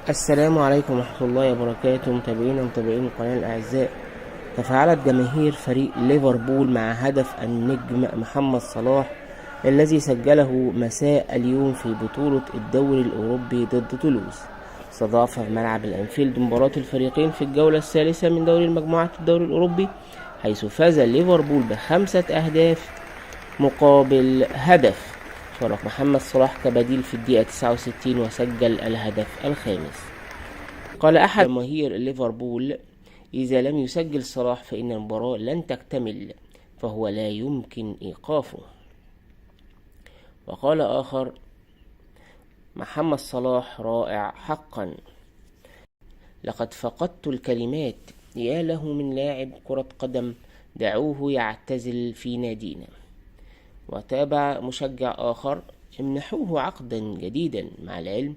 السلام عليكم ورحمة الله وبركاته، متابعينا ومتابعين القناة الأعزاء. تفاعلت جماهير فريق ليفربول مع هدف النجم محمد صلاح الذي سجله مساء اليوم في بطولة الدوري الأوروبي ضد تولوز. استضاف في ملعب الأنفيلد مباراة الفريقين في الجولة الثالثة من دوري المجموعات الدوري الأوروبي، حيث فاز ليفربول ب5 أهداف مقابل هدف. شارك محمد صلاح كبديل في الدقيقة 69 وسجل الهدف الخامس. قال أحد جماهير ليفربول: إذا لم يسجل صلاح فإن المباراة لن تكتمل، فهو لا يمكن إيقافه. وقال آخر: محمد صلاح رائع حقا، لقد فقدت الكلمات، يا له من لاعب كرة قدم، دعوه يعتزل في نادينا. وتابع مشجع آخر: امنحوه عقدا جديدا، مع العلم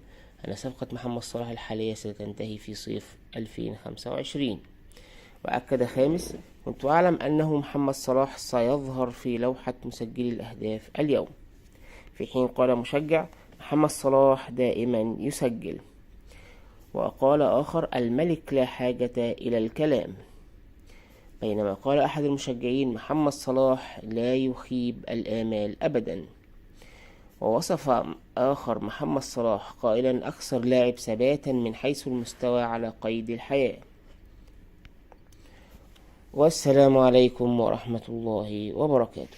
أن صفقة محمد صلاح الحالية ستنتهي في صيف 2025. وأكد خامس: كنت أعلم أنه محمد صلاح سيظهر في لوحة مسجلي الأهداف اليوم. في حين قال مشجع: محمد صلاح دائما يسجل. وقال آخر: الملك لا حاجة إلى الكلام. بينما قال أحد المشجعين: محمد صلاح لا يخيب الآمال أبدا. ووصف آخر محمد صلاح قائلا: أكثر لاعب ثباتا من حيث المستوى على قيد الحياة. والسلام عليكم ورحمة الله وبركاته.